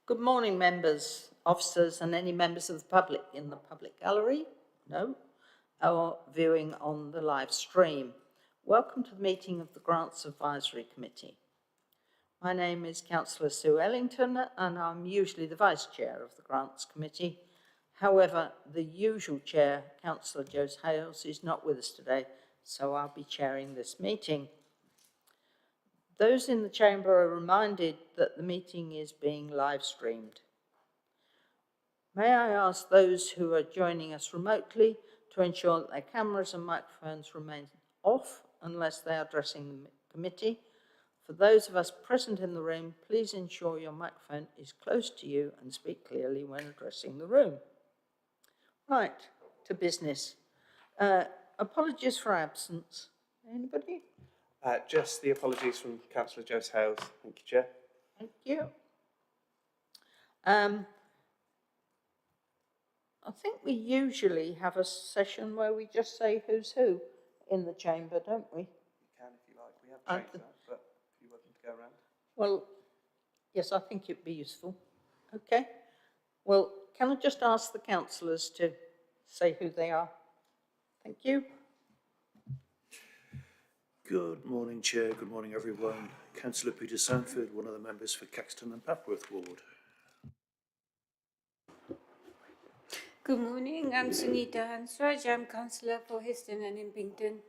Good morning, members, officers, and any members of the public in the public gallery, or viewing on the live stream. Welcome to the meeting of the Grants Advisory Committee. My name is Councillor Sue Ellington, and I'm usually the Vice Chair of the Grants Committee. However, the usual Chair, Councillor Jose Hales, is not with us today, so I'll be chairing this meeting. Those in the chamber are reminded that the meeting is being live streamed. May I ask those who are joining us remotely to ensure that their cameras and microphones remain off unless they are addressing the committee. For those of us present in the room, please ensure your microphone is close to you and speak clearly when addressing the room. Right, to business. Apologies for absence. Anybody? Just the apologies from Councillor Jose Hales. Thank you, Chair. Thank you. I think we usually have a session where we just say who's who in the chamber, don't we? You can if you like. We have changed that, but if you're welcome to go around. Well, yes, I think it'd be useful. Okay. Well, can I just ask the councillors to say who they are? Thank you. Good morning, Chair. Good morning, everyone. Councillor Peter Sanford, one of the members for Caxton and Papworth Ward. Good morning, I'm Sunita Hansraj. I'm Councillor for Histon and Impington.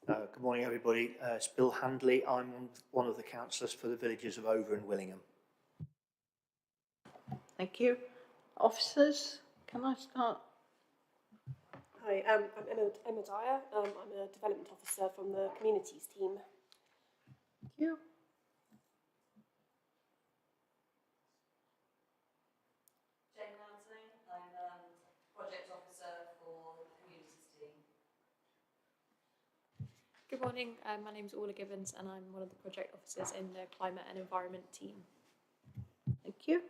Good morning, everybody. It's Bill Handley. I'm one of the councillors for the villages of Over and Willingham. Thank you. Officers, can I start? Hi, I'm Emma Dyer. I'm a development officer from the communities team. Thank you. Jane Lansing, I'm project officer for the communities team. Good morning, my name is Orla Gibbons and I'm one of the project officers in the climate and environment team. Thank you.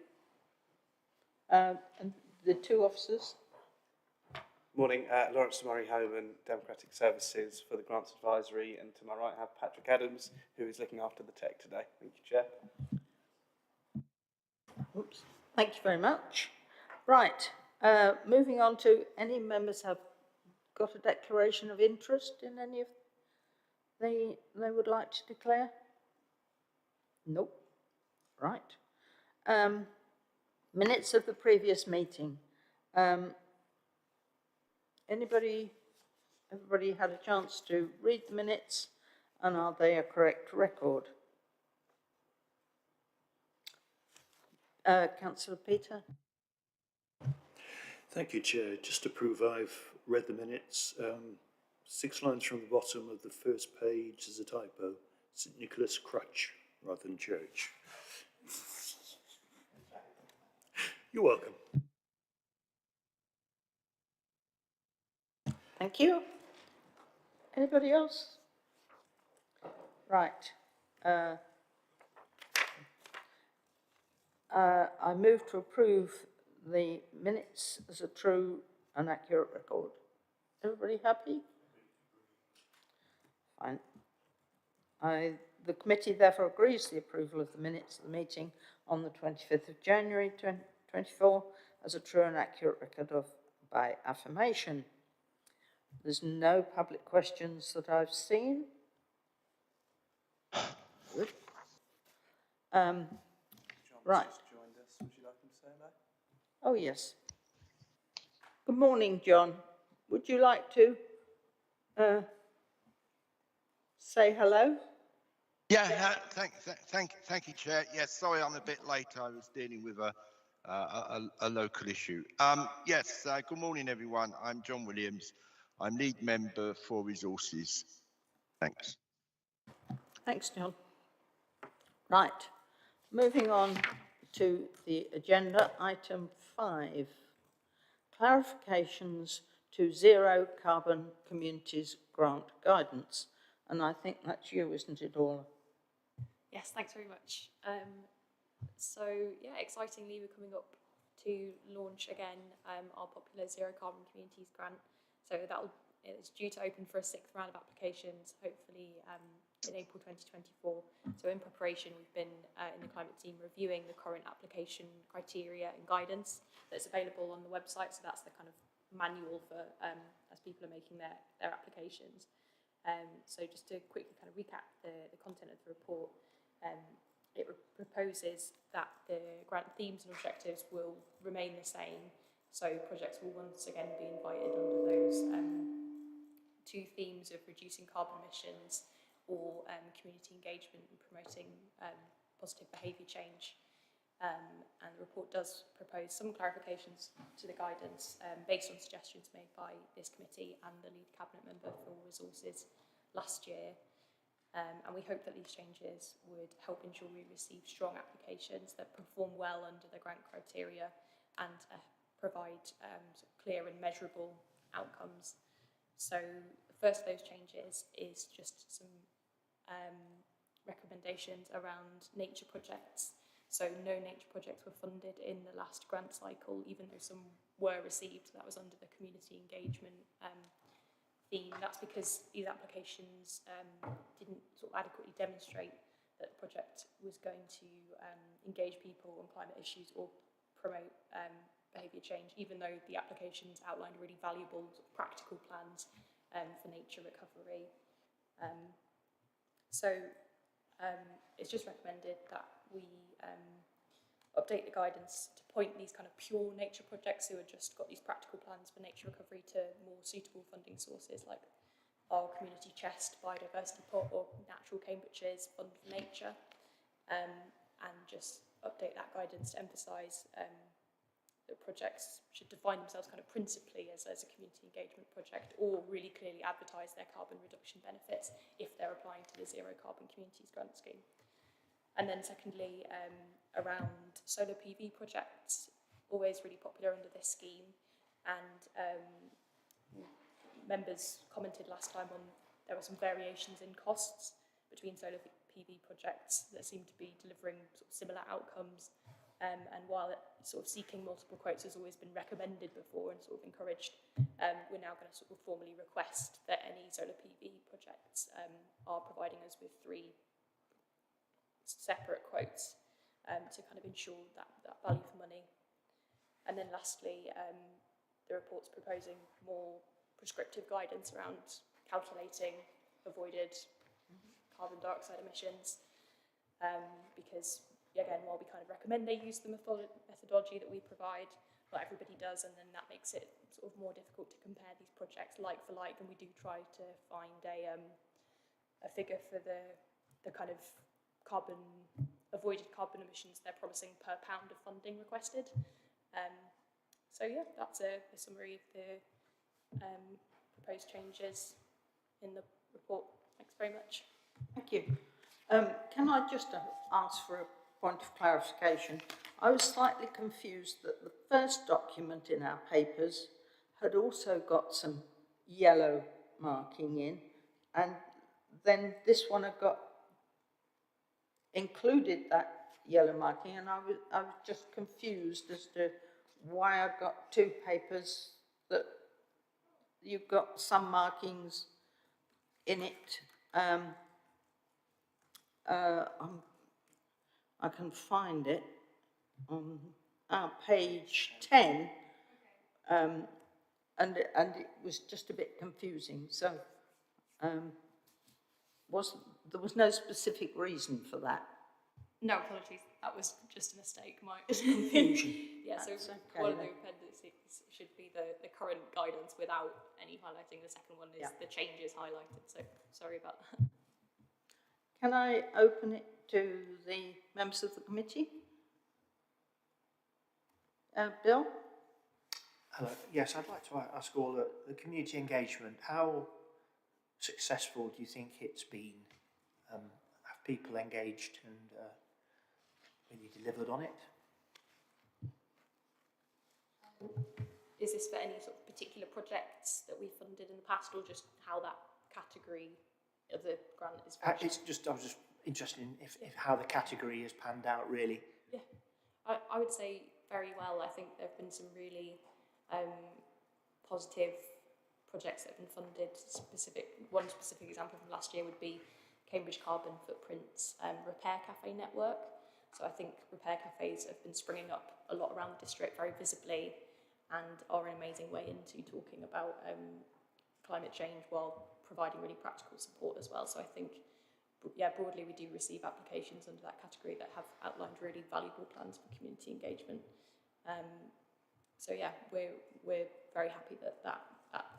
And the two officers? Morning, Lawrence Murray-Homan, Democratic Services for the Grants Advisory, and to my right I have Patrick Adams, who is looking after the tech today. Thank you, Chair. Oops. Thank you very much. Right, moving on to any members have got a declaration of interest in any of they would like to declare? Nope. Right. Minutes of the previous meeting. Everybody had a chance to read the minutes, and are they a correct record? Councillor Peter. Thank you, Chair. Just to prove I've read the minutes, 6 lines from the bottom of the first page is a typo. St Nicholas Crutch rather than church. You're welcome. Thank you. Anybody else? Right. I move to approve the minutes as a true and accurate record. Everybody happy? Fine. The committee therefore agrees to the approval of the minutes of the meeting on the 25th of January 2024 as a true and accurate record of by affirmation. There's no public questions that I've seen. Good. Right. Just joined us. Would you like him to say hello? Oh, yes. Good morning, John. Would you like to say hello? Yeah, thank you, Chair. Yes, sorry I'm a bit late. I was dealing with a local issue. Yes, good morning, everyone. I'm John Williams. I'm lead member for resources. Thanks. Thanks, John. Right, moving on to the agenda, item 5, clarifications to Zero Carbon Communities Grant Guidance. And I think that's you, isn't it, Orla? Yes, thanks very much. So yeah, excitingly we're coming up to launch again our popular Zero Carbon Communities grant. So it's due to open for a 6th round of applications, hopefully in April 2024. So in preparation, we've been in the climate team reviewing the current application criteria and guidance that's available on the website. So that's the kind of manual for as people are making their applications. So just to quickly kind of recap the content of the report, it proposes that the grant themes and objectives will remain the same. So projects will once again be invited under those two themes of reducing carbon emissions or community engagement and promoting positive behaviour change. And the report does propose some clarifications to the guidance based on suggestions made by this committee and the lead cabinet member for resources last year. And we hope that these changes would help ensure we receive strong applications that perform well under the grant criteria and provide sort of clear and measurable outcomes. So the first of those changes is just some recommendations around nature projects. So no nature projects were funded in the last grant cycle, even though some were received. That was under the community engagement theme. That's because these applications didn't sort of adequately demonstrate that the project was going to engage people on climate issues or promote behaviour change, even though the applications outlined really valuable sort of practical plans for nature recovery. It's just recommended that we update the guidance to point these kind of pure nature projects who have just got these practical plans for nature recovery to more suitable funding sources like our community chest, biodiversity pot, or Natural Cambridgeshire's Fund for Nature, and just update that guidance to emphasise that projects should define themselves kind of principally as a community engagement project, or really clearly advertise their carbon reduction benefits if they're applying to the Zero Carbon Communities Grant Scheme. And then secondly, around solar PV projects, always really popular under this scheme, and members commented last time on there were some variations in costs between solar PV projects that seem to be delivering sort of similar outcomes, and while sort of seeking multiple quotes has always been recommended before and sort of encouraged, we're now going to sort of formally request that any solar PV projects are providing us with 3 separate quotes to kind of ensure that value for money. And then lastly, the report's proposing more prescriptive guidance around calculating avoided carbon dioxide emissions, because again, while we kind of recommend they use the methodology that we provide, not everybody does, and then that makes it sort of more difficult to compare these projects like for like, and we do try to find a figure for the kind of avoided carbon emissions they're promising per pound of funding requested. So yeah, that's a summary of the proposed changes in the report. Thanks very much. Thank you. Can I just ask for a point of clarification? I was slightly confused that the first document in our papers had also got some yellow marking in, and then this one had got included that yellow marking, and I was just confused as to why I got 2 papers that you've got some markings in it. I can find it on page 10, and it was just a bit confusing. So there was no specific reason for that. No, apologies. That was just a mistake. Just confusion. Yeah, so That's okay, one of then. the appendices should be the current guidance without any highlighting. The second one is the changes highlighted. So sorry about that. Can I open it to the members of the committee? Bill? Hello. Yes, I'd like to ask all the community engagement. How successful do you think it's been? Have people engaged and really delivered on it? Is this for any sort of particular projects that we funded in the past, or just how that category of the grant is functioning? I was just interested in if how the category has panned out, really. Yeah, I would say very well. I think there have been some really positive projects that have been funded. One specific example from last year would be Cambridge Carbon Footprint's repair cafe network. So I think repair cafes have been springing up a lot around the district very visibly and are an amazing way into talking about climate change while providing really practical support as well. So I think, yeah, broadly we do receive applications under that category that have outlined really valuable plans for community engagement. So yeah, we're very happy that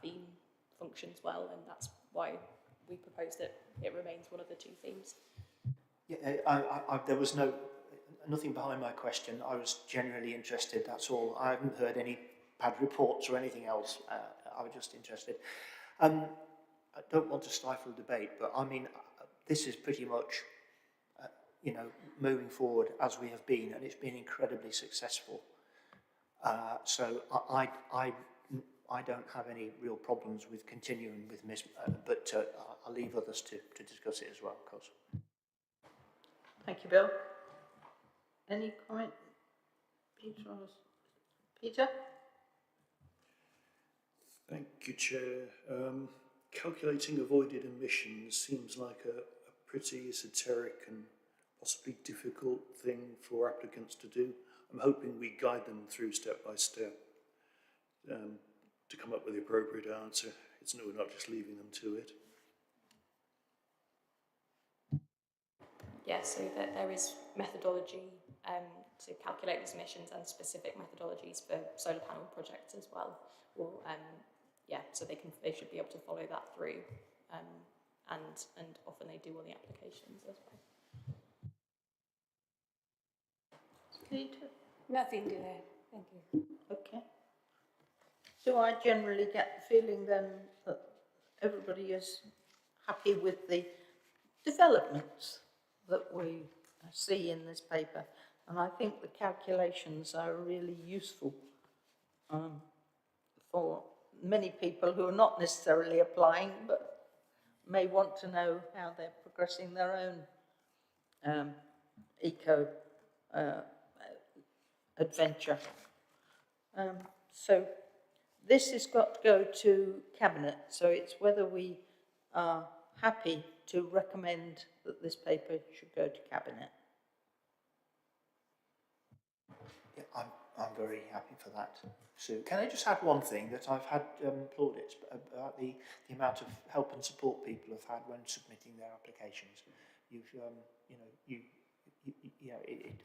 theme functions well, and that's why we proposed it. It remains one of the two themes. Yeah, there was nothing behind my question. I was genuinely interested, that's all. I haven't heard any bad reports or anything else. I was just interested. I don't want to stifle debate, but I mean, this is pretty much, moving forward as we have been, and it's been incredibly successful. So I don't have any real problems with continuing with Miss, but I'll leave others to discuss it as well, of course. Thank you, Bill. Any comment? Peter? Thank you, Chair. Calculating avoided emissions seems like a pretty esoteric and possibly difficult thing for applicants to do. I'm hoping we guide them through step by step to come up with the appropriate answer. We're not just leaving them to it. Yeah, so there is methodology to calculate these emissions and specific methodologies for solar panel projects as well. Or, so they should be able to follow that through, and often they do on the applications as well. Peter? Nothing to add. Thank you. Okay. Do I generally get the feeling then that everybody is happy with the developments that we see in this paper? And I think the calculations are really useful for many people who are not necessarily applying, but may want to know how they're progressing their own eco adventure. So this has got to go to Cabinet, so it's whether we are happy to recommend that this paper should go to Cabinet. Yeah, I'm very happy for that, Sue. Can I just add one thing that I've had plaudits about the amount of help and support people have had when submitting their applications.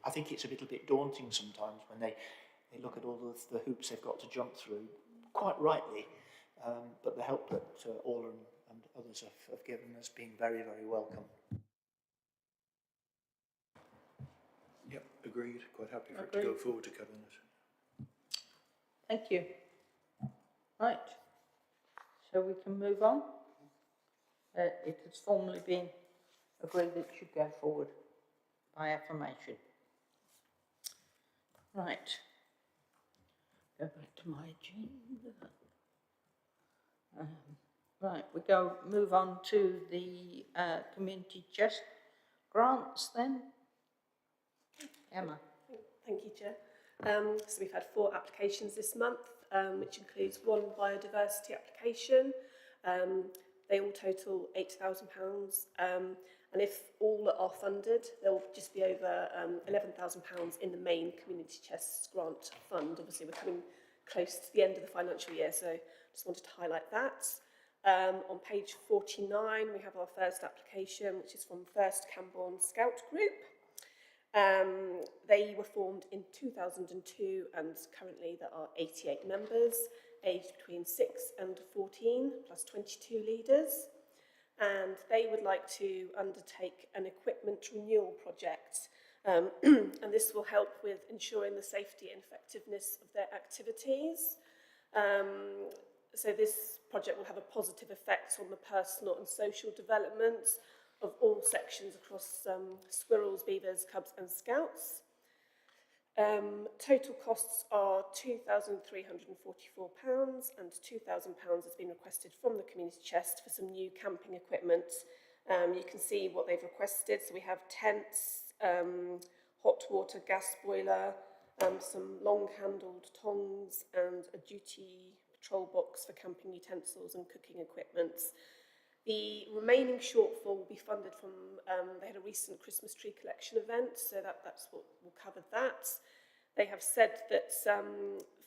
I think it's a little bit daunting sometimes when they look at all the hoops they've got to jump through, quite rightly, but the help that Orla and others have given has been very, very welcome. Yep, agreed. Quite happy for it to go forward to Cabinet. Thank you. Right, so we can move on. It has formally been agreed that it should go forward by affirmation. Right, go back to my agenda. Right, move on to the community chest grants then. Emma. Thank you, Chair. So we've had 4 applications this month, which includes 1 biodiversity application. They all total £8,000, and if all are funded, there will just be over £11,000 in the main community chest grant fund. Obviously, we're coming close to the end of the financial year, so just wanted to highlight that. On page 49, we have our first application, which is from First Camborne Scout Group. They were formed in 2002, and currently there are 88 members, aged between 6 and 14, plus 22 leaders. And they would like to undertake an equipment renewal project. And this will help with ensuring the safety and effectiveness of their activities. So this project will have a positive effect on the personal and social development of all sections across squirrels, beavers, cubs and scouts. Total costs are £2,344 and £2,000 has been requested from the community chest for some new camping equipment. You can see what they've requested. So we have tents, hot water gas boiler, some long-handled tongs and a duty patrol box for camping utensils and cooking equipment. The remaining shortfall will be funded from, they had a recent Christmas tree collection event, so that's what will cover that. They have said that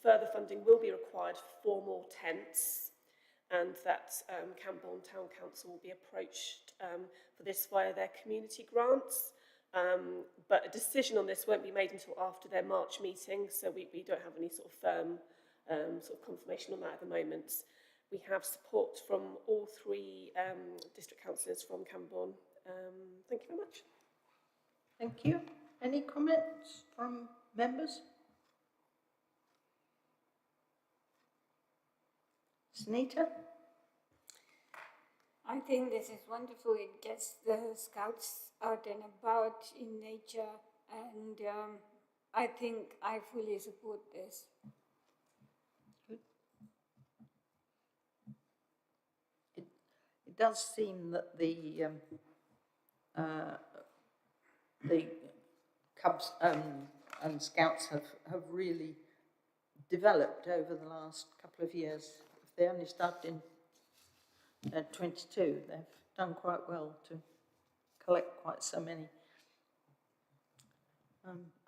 further funding will be required for 4 more tents, and that Camborne Town Council will be approached for this via their community grants. But a decision on this won't be made until after their March meeting, so we don't have any sort of firm sort of confirmation on that at the moment. We have support from all 3 district councillors from Camborne. Thank you very much. Thank you. Any comments from members? Sunita? I think this is wonderful. It gets the scouts out and about in nature, and I think I fully support this. It does seem that the Cubs and Scouts have really developed over the last couple of years. If they only started in 22, they've done quite well to collect quite so many.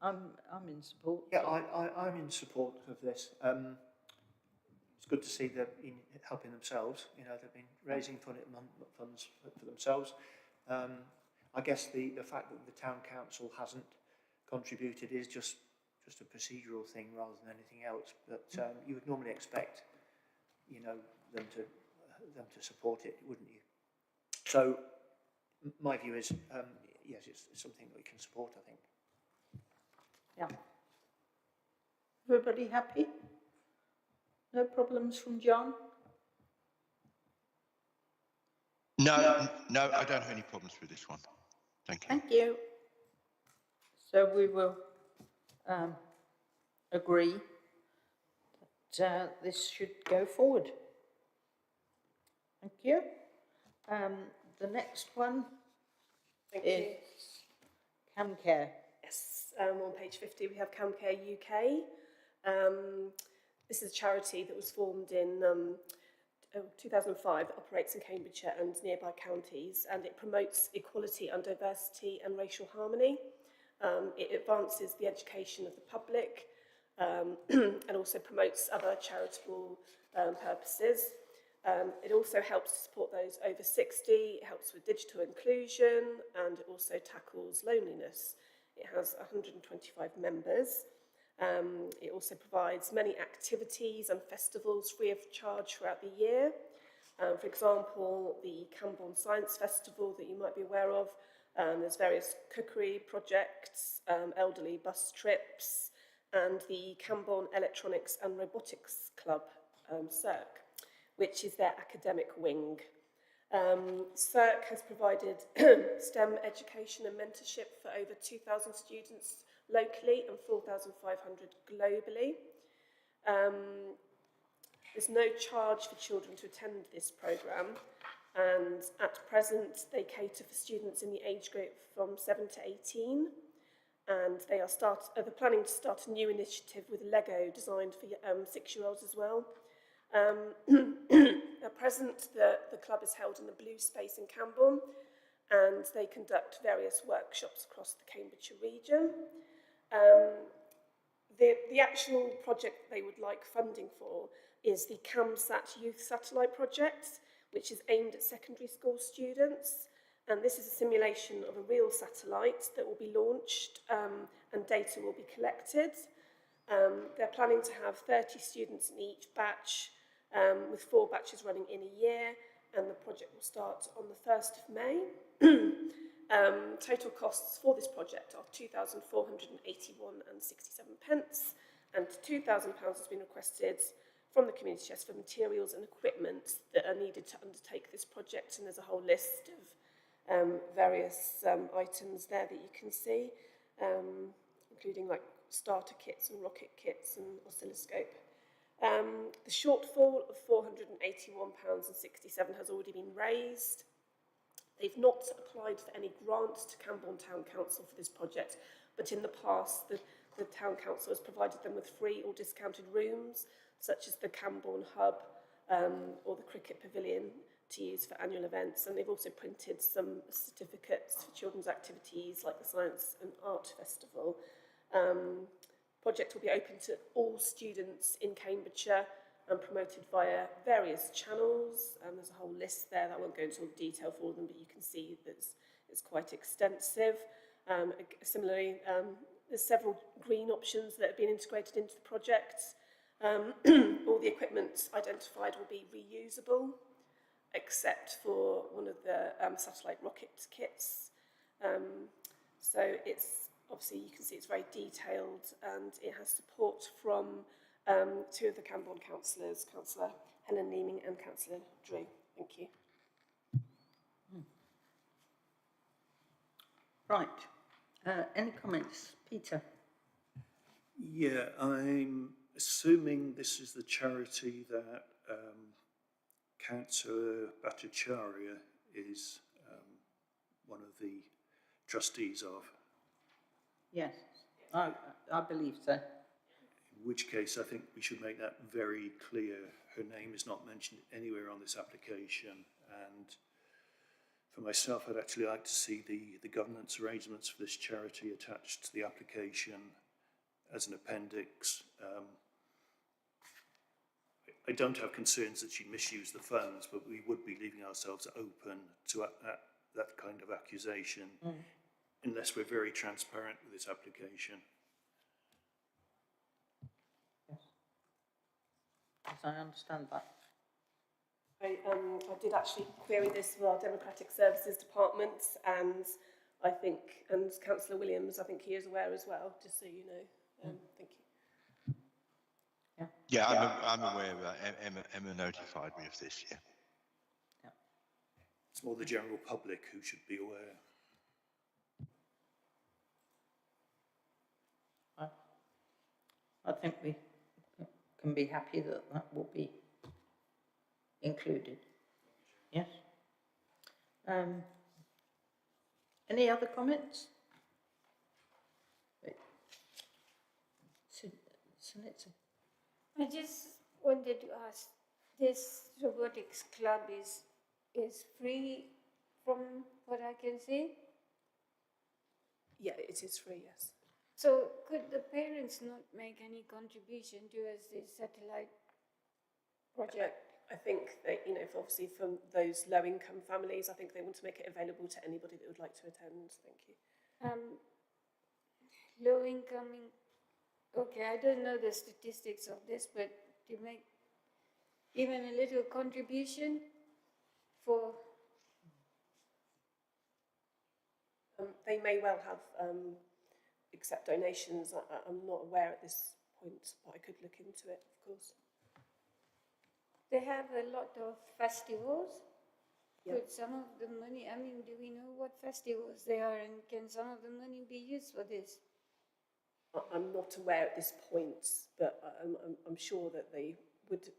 I'm in support. Yeah, I'm in support of this. It's good to see them helping themselves. You know, they've been raising funds for themselves. I guess the fact that the town council hasn't contributed is just a procedural thing rather than anything else. But you would normally expect, you know, them to support it, wouldn't you? So my view is, yes, it's something that we can support, I think. Yeah. Everybody happy? No problems from John? No, I don't have any problems with this one. Thank you. Thank you. So we will agree that this should go forward. Thank you. The next one is CamCare. Yes, on page 50 we have CamCare UK. This is a charity that was formed in 2005 that operates in Cambridgeshire and nearby counties, and it promotes equality and diversity and racial harmony. It advances the education of the public and also promotes other charitable purposes. It also helps to support those over 60, it helps with digital inclusion, and it also tackles loneliness. It has 125 members. It also provides many activities and festivals free of charge throughout the year. For example, the Camborne Science Festival that you might be aware of. There's various cookery projects, elderly bus trips, and the Camborne Electronics and Robotics Club, CERC, which is their academic wing. CERC has provided STEM education and mentorship for over 2,000 students locally and 4,500 globally. There's no charge for children to attend this programme, and at present they cater for students in the age group from 7 to 18, and they're planning to start a new initiative with Lego designed for 6-year-olds as well. At present, the club is held in the Blue Space in Camborne, and they conduct various workshops across the Cambridgeshire region. The actual project they would like funding for is the CamSat Youth Satellite Project, which is aimed at secondary school students. And this is a simulation of a real satellite that will be launched and data will be collected. They're planning to have 30 students in each batch, with 4 batches running in a year, and the project will start on the 1st of May. Total costs for this project are £2,481.67, and £2,000 has been requested from the community chest for materials and equipment that are needed to undertake this project, and there's a whole list of various items there that you can see, including like starter kits and rocket kits and oscilloscope. The shortfall of £481.67 has already been raised. They've not applied for any grants to Camborne Town Council for this project, but in the past the Town Council has provided them with free or discounted rooms, such as the Camborne Hub or the Cricket Pavilion, to use for annual events, and they've also printed some certificates for children's activities like the Science and Art Festival. Project will be open to all students in Cambridgeshire and promoted via various channels. There's a whole list there that I won't go into all the detail for them, but you can see that it's quite extensive. Similarly, there's several green options that have been integrated into the project. All the equipment identified will be reusable, except for one of the satellite rocket kits. So it's obviously, you can see it's very detailed, and it has support from two of the Camborne councillors, Councillor Helen Leeming and Councillor Drew. Thank you. Right. Any comments? Peter? Yeah, I'm assuming this is the charity that Councillor Bhattacharya is one of the trustees of. Yes, I believe so. In which case, I think we should make that very clear. Her name is not mentioned anywhere on this application, and for myself, I'd actually like to see the governance arrangements for this charity attached to the application as an appendix. I don't have concerns that she'd misuse the funds, but we would be leaving ourselves open to that kind of accusation unless we're very transparent with this application. Yes. Yes, I understand that. I did actually query this with our Democratic Services Department, and I think, and Councillor Williams, I think he is aware as well, just so you know. Thank you. Yeah, I'm aware of that. Emma notified me of this, yeah. It's more the general public who should be aware. I think we can be happy that that will be included. Yes. Any other comments? Sunitsa. I just wanted to ask, this robotics club is free from what I can see? Yeah, it is free, yes. So could the parents not make any contribution towards this satellite project? I think that, you know, obviously from those low-income families, I think they want to make it available to anybody that would like to attend. Thank you. Low income, okay, I don't know the statistics of this, but to make even a little contribution for... They may well have accept donations. I'm not aware at this point, but I could look into it, of course. They have a lot of festivals. Yeah. Could some of the money, I mean, do we know what festivals they are, and can some of the money be used for this? I'm not aware at this point, but I'm sure that they would,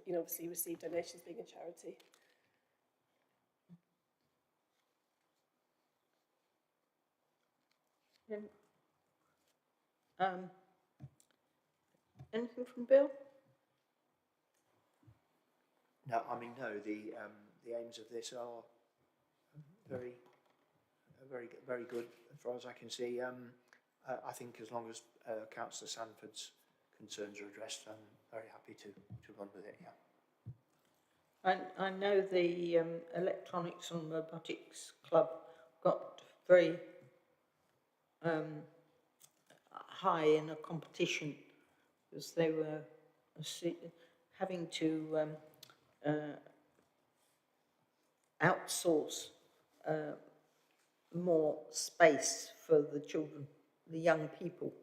you know, obviously receive donations being a charity. Anything from Bill? No, I mean, no, the aims of this are very good as far as I can see. I think as long as Councillor Sanford's concerns are addressed, I'm very happy to run with it, yeah. I know the Electronics and Robotics Club got very high in a competition because they were having to outsource more space for the children, the young people,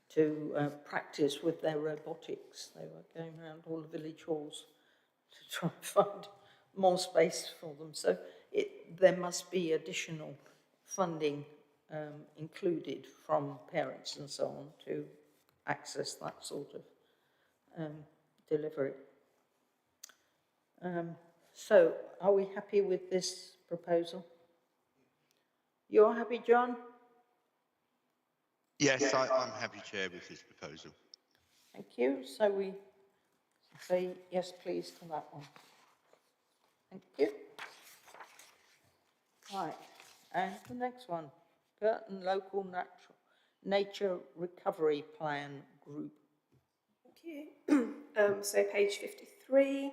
to practice with their robotics. They were going around all the village halls to try and find more space for them. So there must be additional funding included from parents and so on to access that sort of delivery. So are we happy with this proposal? You're happy, John? Yes, I'm happy, Chair, with this proposal. Thank you. So we say yes, please, to that one. Thank you. Right, and the next one, Girton Local Nature Recovery Plan Group. Thank you. So page 53,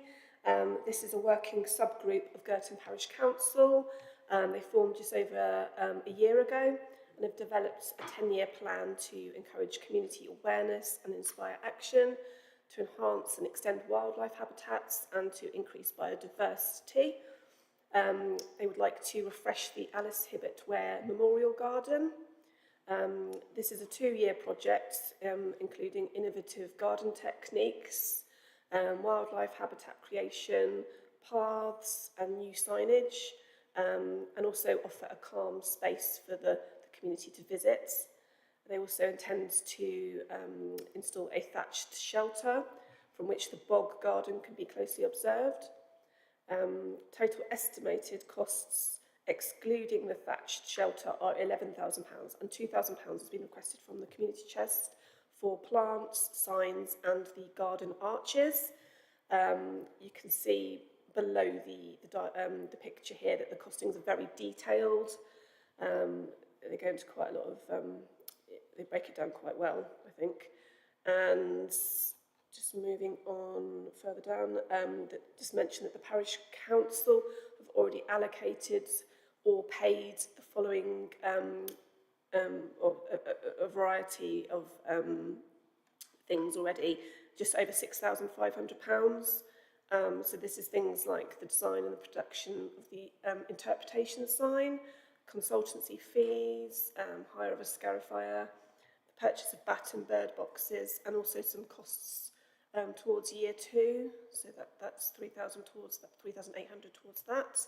this is a working subgroup of Girton Parish Council. They formed just over a year ago and have developed a 10-year plan to encourage community awareness and inspire action, to enhance and extend wildlife habitats and to increase biodiversity. They would like to refresh the Alice Hibbert Ware Memorial Garden. This is a 2-year project, including innovative garden techniques, wildlife habitat creation, paths and new signage, and also offer a calm space for the community to visit. They also intend to install a thatched shelter from which the bog garden can be closely observed. Total estimated costs, excluding the thatched shelter, are £11,000, and £2,000 has been requested from the community chest for plants, signs and the garden arches. You can see below the picture here that the costings are very detailed. They go into quite a lot of, they break it down quite well, I think. And just moving on further down, just mention that the parish council have already allocated or paid the following a variety of things already, just over £6,500. So this is things like the design and the production of the interpretation sign, consultancy fees, hire of a scarifier, the purchase of bat and bird boxes, and also some costs towards year 2, so that's 3,000 towards that, 3,800 towards that.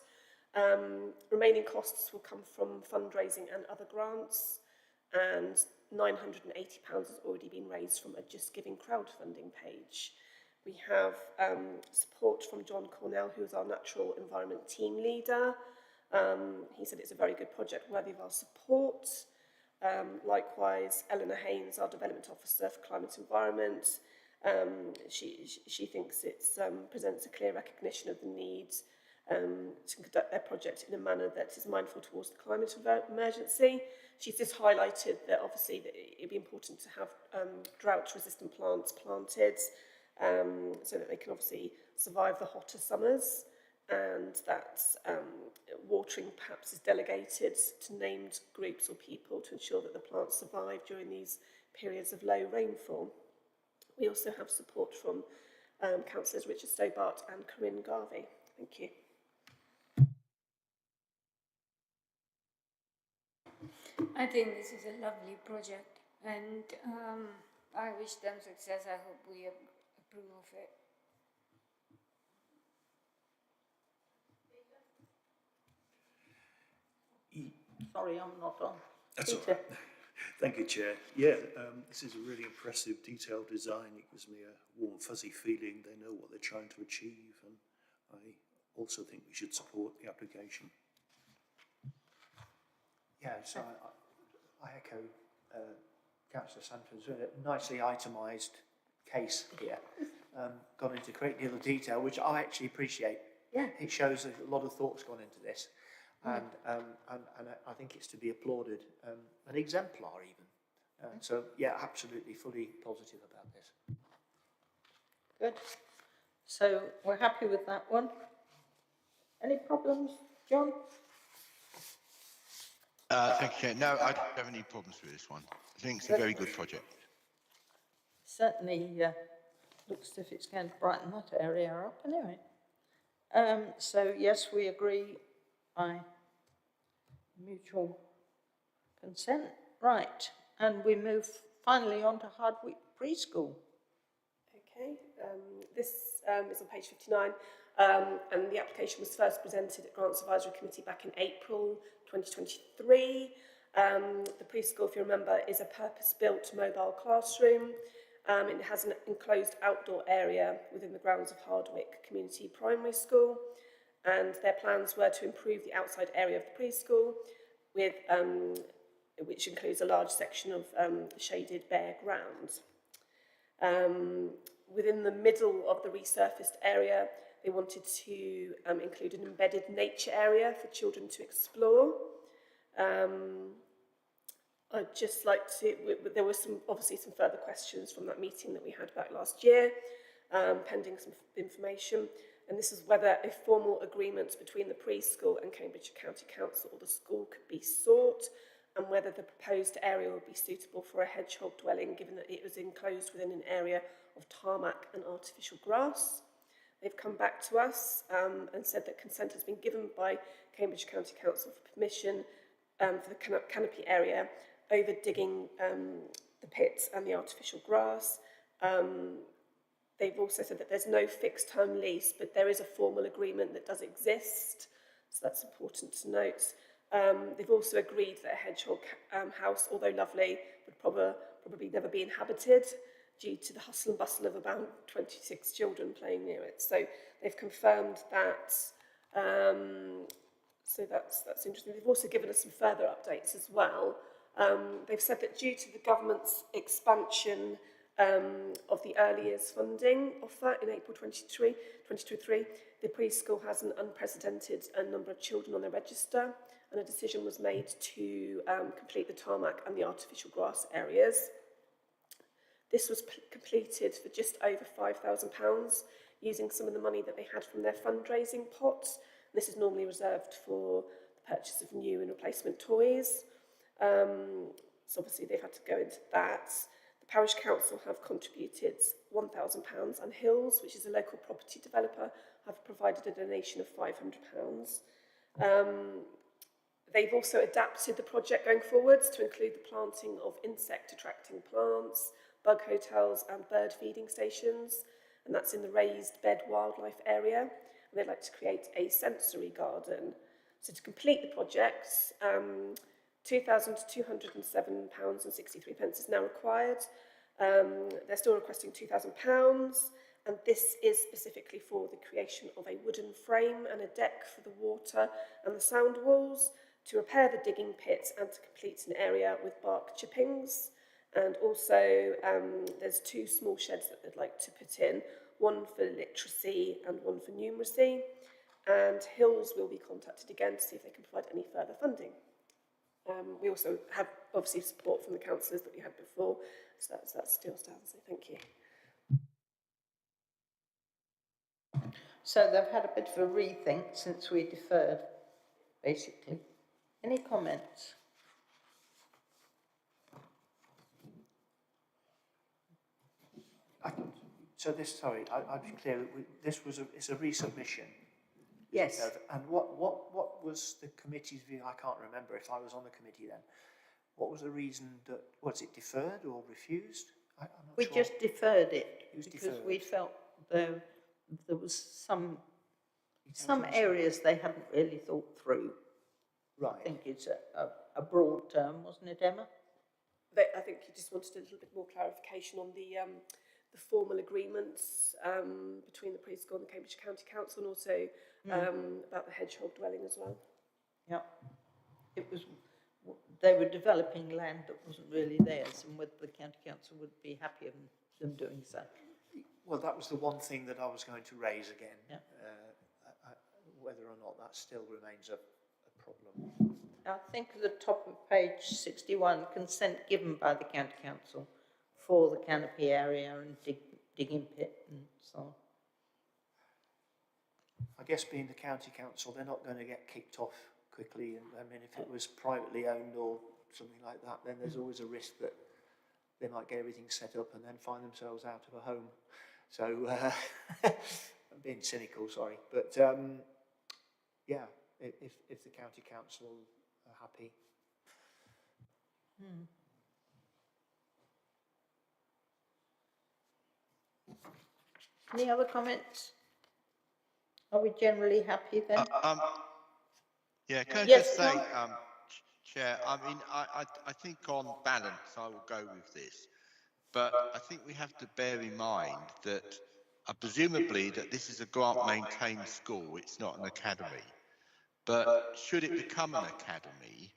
Remaining costs will come from fundraising and other grants, and £980 has already been raised from a Just Giving crowdfunding page. We have support from John Cornell, who is our natural environment team leader. He said it's a very good project worthy of our support. Likewise, Eleanor Haynes, our development officer for climate environment, she thinks it presents a clear recognition of the need to conduct their project in a manner that is mindful towards the climate emergency. She's just highlighted that obviously that it'd be important to have drought-resistant plants planted so that they can obviously survive the hotter summers, and that watering perhaps is delegated to named groups or people to ensure that the plants survive during these periods of low rainfall. We also have support from councillors Richard Stobart and Corinne Garvey. Thank you. I think this is a lovely project, and I wish them success. I hope we approve of it. Sorry, I'm not on. That's all Peter. right. Thank you, Chair. Yeah, this is a really impressive, detailed design. It gives me a warm, fuzzy feeling. They know what they're trying to achieve, and I also think we should support the application. Yeah, so I echo Councillor Sanford's nicely itemised case here. Gone into a great deal of detail, which I actually appreciate. Yeah. It shows a lot of thought's gone into this. And I think it's to be applauded, an exemplar even. So yeah, absolutely, fully positive about this. Good. So we're happy with that one. Any problems, John? Thank you, Chair. No, I don't have any problems with this one. I think it's a very good project. Certainly looks as if it's going to brighten that area up anyway. So yes, we agree by mutual consent. Right, and we move finally on to Hardwick Preschool. Okay, this is on page 59, and the application was first presented at Grants Advisory Committee back in April 2023. The preschool, if you remember, is a purpose-built mobile classroom. It has an enclosed outdoor area within the grounds of Hardwick Community Primary School, and their plans were to improve the outside area of the preschool, with which includes a large section of shaded bare ground. Within the middle of the resurfaced area, They wanted to include an embedded nature area for children to explore. I'd just like to, there were obviously some further questions from that meeting that we had back last year, pending some information, and this is whether a formal agreement between the preschool and Cambridgeshire County Council or the school could be sought, and whether the proposed area would be suitable for a hedgehog dwelling, given that it was enclosed within an area of tarmac and artificial grass. They've come back to us and said that consent has been given by Cambridge County Council for permission for the canopy area over digging the pits and the artificial grass. They've also said that there's no fixed term lease, but there is a formal agreement that does exist, so that's important to note. They've also agreed that a hedgehog house, although lovely, would probably never be inhabited due to the hustle and bustle of about 26 children playing near it. So they've confirmed that. So that's interesting. They've also given us some further updates as well. They've said that due to the government's expansion of the early years funding offer in April 2023, the preschool has an unprecedented number of children on their register, and a decision was made to complete the tarmac and the artificial grass areas. This was completed for just over £5,000 using some of the money that they had from their fundraising pot. This is normally reserved for the purchase of new and replacement toys. So obviously they've had to go into that. The Parish Council have contributed £1,000 and Hills, which is a local property developer, have provided a donation of £500. They've also adapted the project going forwards to include the planting of insect-attracting plants, bug hotels and bird feeding stations, and that's in the raised bed wildlife area. And they'd like to create a sensory garden. So to complete the project, £2,207.63 is now required. They're still requesting £2,000, and this is specifically for the creation of a wooden frame and a deck for the water and the sound walls, to repair the digging pit and to complete an area with bark chippings. And also there's two small sheds that they'd like to put in, one for literacy and one for numeracy. And Hills will be contacted again to see if they can provide any further funding. We also have obviously support from the councillors that we had before, so that still stands, so thank you. So they've had a bit of a rethink since we deferred, basically. Any comments? I'll be clear, it's a resubmission. Yes. And what was the committee's view? I can't remember if I was on the committee then. What was the reason that, was it deferred or refused? We just deferred it was because deferred. we felt there was some areas they hadn't really thought through. Right. I think it's a broad term, wasn't it, Emma? I think you just wanted a little bit more clarification on the formal agreements between the preschool and the Cambridge County Council, and also about the hedgehog dwelling as well. Yeah. It was, they were developing land that wasn't really theirs, and whether the county council would be happy of them doing so. Well, that was the one thing that I was going to raise again. Yeah. Whether or not that still remains a problem. I think at the top of page 61, consent given by the county council for the canopy area and digging pit and so on. I guess being the county council, they're not going to get kicked off quickly. And I mean, if it was privately owned or something like that, then there's always a risk that they might get everything set up and then find themselves out of a home. So I'm being cynical, sorry, but yeah, if the county council are happy. Any other comments? Are we generally happy then? Yeah, can I Yes, just say, Tom? Chair, I mean, I think on balance, I will go with this. But I think we have to bear in mind that presumably that this is a grant-maintained school, it's not an academy. But should it become an academy,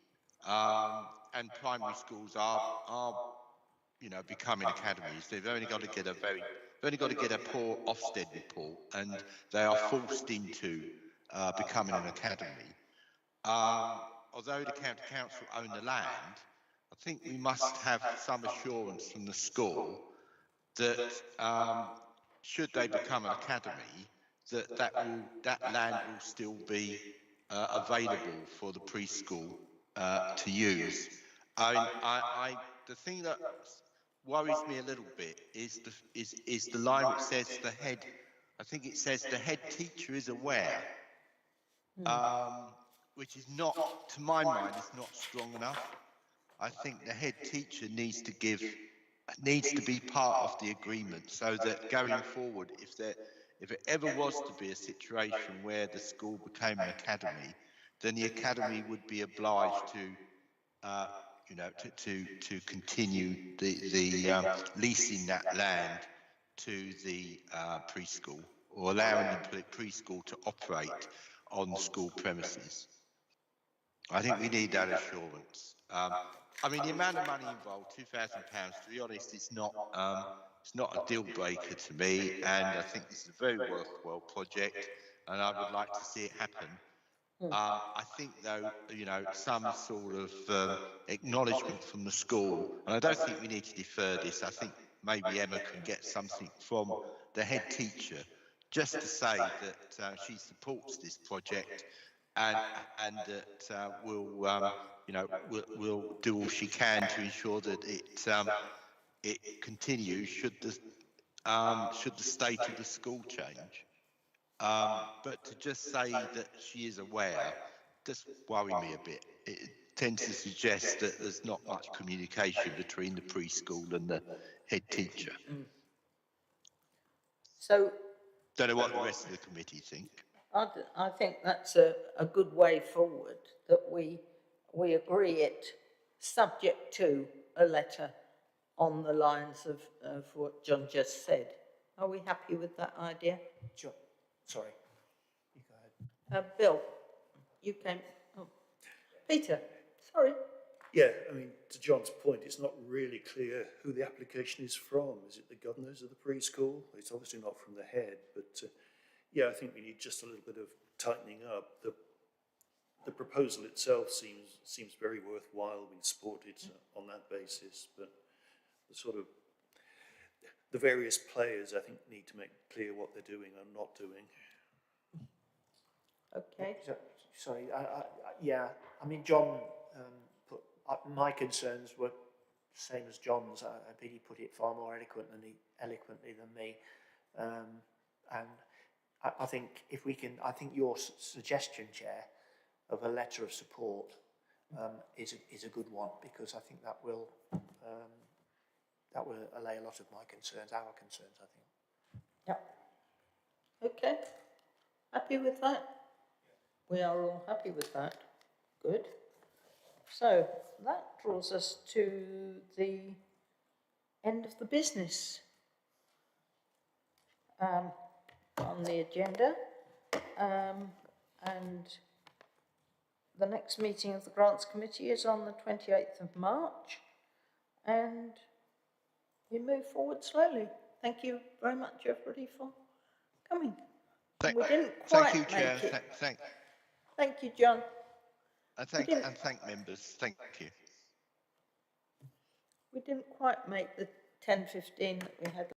and primary schools are becoming academies. They've only got to get a poor Ofsted report, and they are forced into becoming an academy. Although the county council own the land, I think we must have some assurance from the school that should they become an academy, that land will still be available for the preschool to use. The thing that worries me a little bit is the line which says the head. I think it says the head teacher is aware, which is not, to my mind, is not strong enough. I think the head teacher needs to be part of the agreement, so that going forward, if it ever was to be a situation where the school became an academy, then the academy would be obliged to to continue the leasing that land to the preschool, or allowing the preschool to operate on school premises. I think we need that assurance. I mean, the amount of money involved, £2,000, to be honest, it's not a deal breaker to me, and I think this is a very worthwhile project, and I would like to see it happen. I think, though, some sort of acknowledgement from the school, and I don't think we need to defer this. I think maybe Emma can get something from the head teacher, just to say that she supports this project, and that will do all she can to ensure that it continues should the state of the school change. But to just say that she is aware does worry me a bit. It tends to suggest that there's not much communication between the preschool and the head teacher. So Don't know what the rest of the committee think. I think that's a good way forward, that we agree it, subject to a letter on the lines of what John just said. Are we happy with that idea? John, sorry, you go ahead. Bill, you came. Oh, Peter, sorry. Yeah, I mean, to John's point, it's not really clear who the application is from. Is it the governors of the preschool? It's obviously not from the head, but yeah, I think we need just a little bit of tightening up. The proposal itself seems very worthwhile. We support it on that basis, but the various players, I think, need to make clear what they're doing and not doing. Okay. Sorry, yeah, I mean, John put my concerns were the same as John's. I think he put it far more eloquently than me, and I think if we can, I think your suggestion, Chair, of a letter of support is a good one, because I think that will allay a lot of my concerns, our concerns, I think. Yep. Okay. Happy with that? We are all happy with that. Good. So that draws us to the end of the business on the agenda, and the next meeting of the Grants Committee is on the 28th of March, and we move forward slowly. Thank you very much, everybody, for coming. We didn't quite thank you, Chair. make it. Thank you, John. And thank members. Thank you. We didn't quite make the 10:15 that we had